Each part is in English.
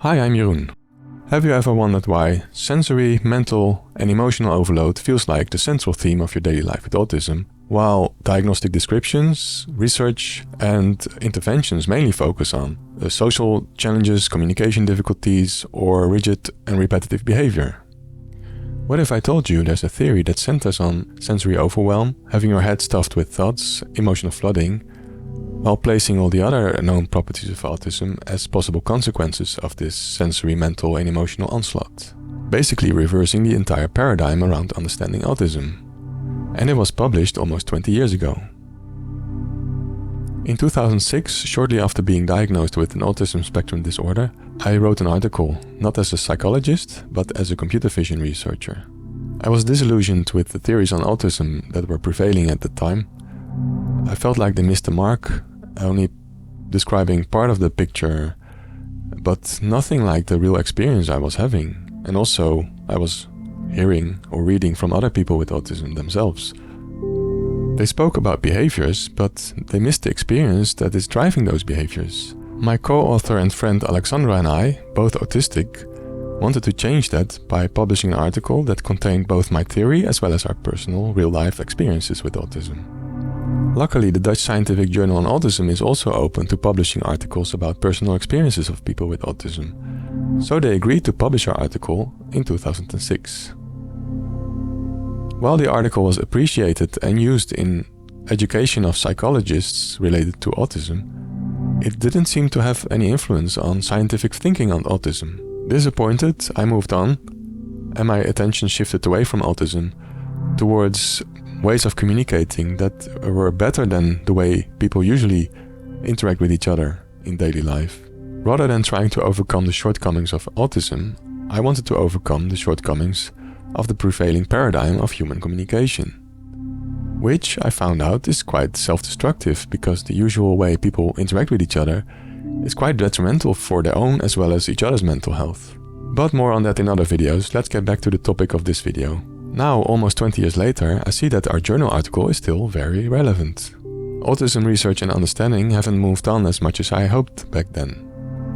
Hi, I'm Jeroen. Have you ever wondered why sensory, mental and emotional overload feels like the central theme of your daily life with autism, while diagnostic descriptions, research and interventions mainly focus on social challenges, communication difficulties or rigid and repetitive behavior? What if I told you there's a theory that centers on sensory overwhelm, having your head stuffed with thoughts, emotional flooding, while placing all the other known properties of autism as possible consequences of this sensory, mental and emotional onslaught, basically reversing the entire paradigm around understanding autism. And it was published almost 20 years ago. In 2006, shortly after being diagnosed with an autism spectrum disorder, I wrote an article, not as a psychologist, but as a computer vision researcher. I was disillusioned with the theories on autism that were prevailing at the time. I felt like they missed the mark, only describing part of the picture, but nothing like the real experience I was having. And also, I was hearing or reading from other people with autism themselves. They spoke about behaviors, but they missed the experience that is driving those behaviors. My co-author and friend Alexandra and I, both autistic, wanted to change that by publishing an article that contained both my theory as well as our personal, real-life experiences with autism. Luckily, the Dutch scientific journal on autism is also open to publishing articles about personal experiences of people with autism, so they agreed to publish our article in 2006. While the article was appreciated and used in education of psychologists related to autism, it didn't seem to have any influence on scientific thinking on autism. Disappointed, I moved on, and my attention shifted away from autism towards ways of communicating that were better than the way people usually interact with each other in daily life. Rather than trying to overcome the shortcomings of autism, I wanted to overcome the shortcomings of the prevailing paradigm of human communication, which I found out is quite self-destructive because the usual way people interact with each other is quite detrimental for their own as well as each other's mental health. But more on that in other videos. Let's get back to the topic of this video. Now, almost 20 years later, I see that our journal article is still very relevant. Autism research and understanding haven't moved on as much as I hoped back then.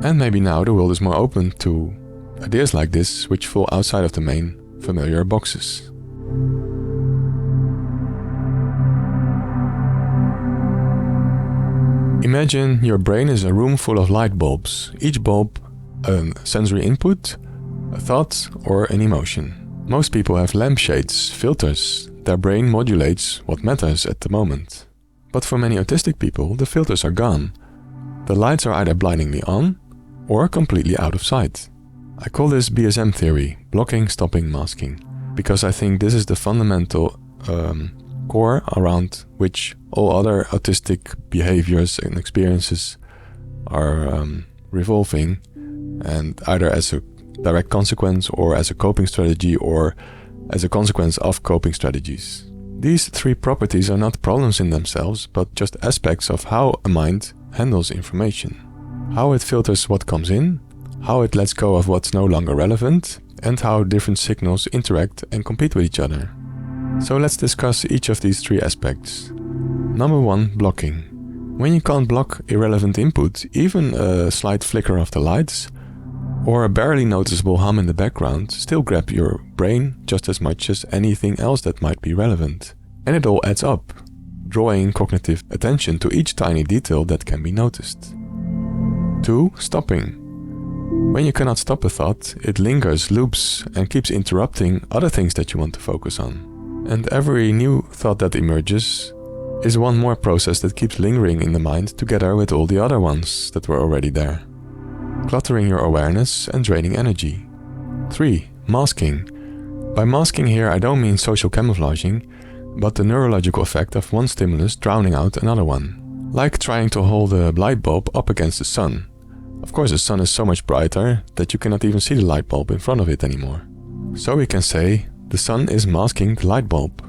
And maybe now the world is more open to ideas like this, which fall outside of the main familiar boxes. Imagine your brain is a room full of light bulbs, each bulb a sensory input, a thought or an emotion. Most people have lampshades, filters. Their brain modulates what matters at the moment. But for many autistic people, the filters are gone. The lights are either blindingly on or completely out of sight. I call this BSM theory, blocking, stopping, masking, because I think this is the fundamental core around which all other autistic behaviors and experiences are revolving, and either as a direct consequence or as a coping strategy or as a consequence of coping strategies. These three properties are not problems in themselves, but just aspects of how a mind handles information. How it filters what comes in, how it lets go of what's no longer relevant, and how different signals interact and compete with each other. So let's discuss each of these three aspects. Number 1, blocking. When you can't block irrelevant input, even a slight flicker of the lights, or a barely noticeable hum in the background still grab your brain just as much as anything else that might be relevant. And it all adds up, drawing cognitive attention to each tiny detail that can be noticed. 2. Stopping. When you cannot stop a thought, it lingers, loops, and keeps interrupting other things that you want to focus on. And every new thought that emerges is one more process that keeps lingering in the mind together with all the other ones that were already there, cluttering your awareness and draining energy. 3. Masking. By masking here I don't mean social camouflaging, but the neurological effect of one stimulus drowning out another one. Like trying to hold a light bulb up against the sun. Of course the sun is so much brighter that you cannot even see the light bulb in front of it anymore. So we can say the sun is masking the light bulb.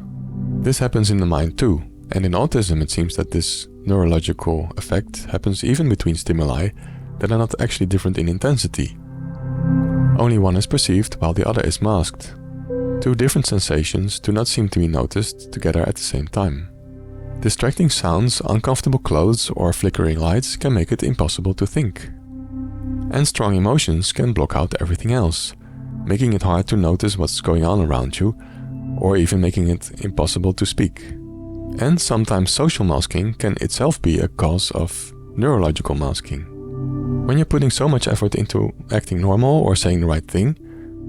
This happens in the mind too, and in autism it seems that this neurological effect happens even between stimuli that are not actually different in intensity. Only one is perceived while the other is masked. Two different sensations do not seem to be noticed together at the same time. Distracting sounds, uncomfortable clothes or flickering lights can make it impossible to think. And strong emotions can block out everything else, making it hard to notice what's going on around you, or even making it impossible to speak. And sometimes social masking can itself be a cause of neurological masking. When you're putting so much effort into acting normal or saying the right thing,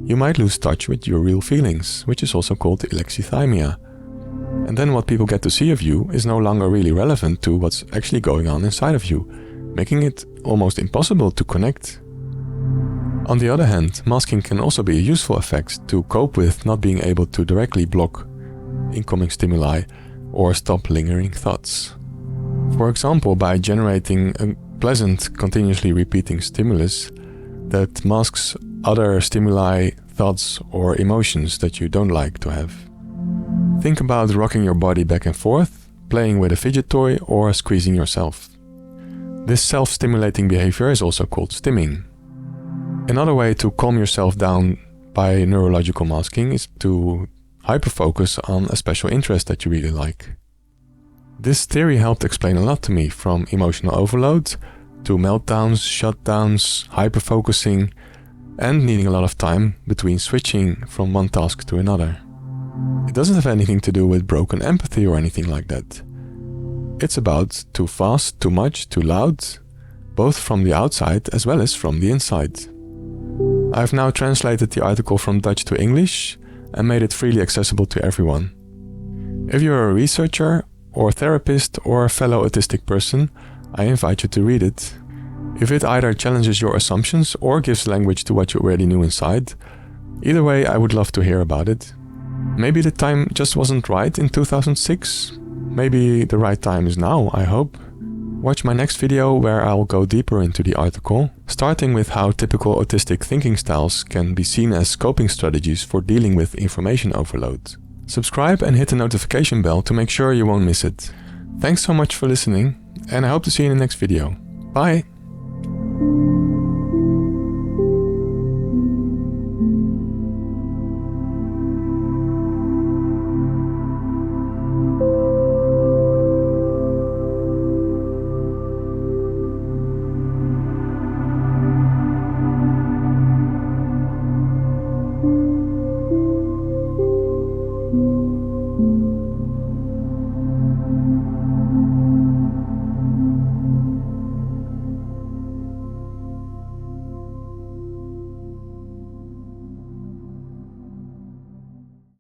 you might lose touch with your real feelings, which is also called alexithymia. And then what people get to see of you is no longer really relevant to what's actually going on inside of you, making it almost impossible to connect. On the other hand, masking can also be a useful effect to cope with not being able to directly block incoming stimuli or stop lingering thoughts. For example, by generating a pleasant, continuously repeating stimulus that masks other stimuli, thoughts, or emotions that you don't like to have. Think about rocking your body back and forth, playing with a fidget toy, or squeezing yourself. This self-stimulating behavior is also called stimming. Another way to calm yourself down by neurological masking is to hyperfocus on a special interest that you really like. This theory helped explain a lot to me, from emotional overload to meltdowns, shutdowns, hyperfocusing, and needing a lot of time between switching from one task to another. It doesn't have anything to do with broken empathy or anything like that. It's about too fast, too much, too loud, both from the outside as well as from the inside. I've now translated the article from Dutch to English and made it freely accessible to everyone. If you're a researcher or therapist or a fellow autistic person, I invite you to read it. If it either challenges your assumptions or gives language to what you already knew inside, either way I would love to hear about it. Maybe the time just wasn't right in 2006. Maybe the right time is now, I hope. Watch my next video where I'll go deeper into the article, starting with how typical autistic thinking styles can be seen as coping strategies for dealing with information overload. Subscribe and hit the notification bell to make sure you won't miss it. Thanks so much for listening, and I hope to see you in the next video. Bye!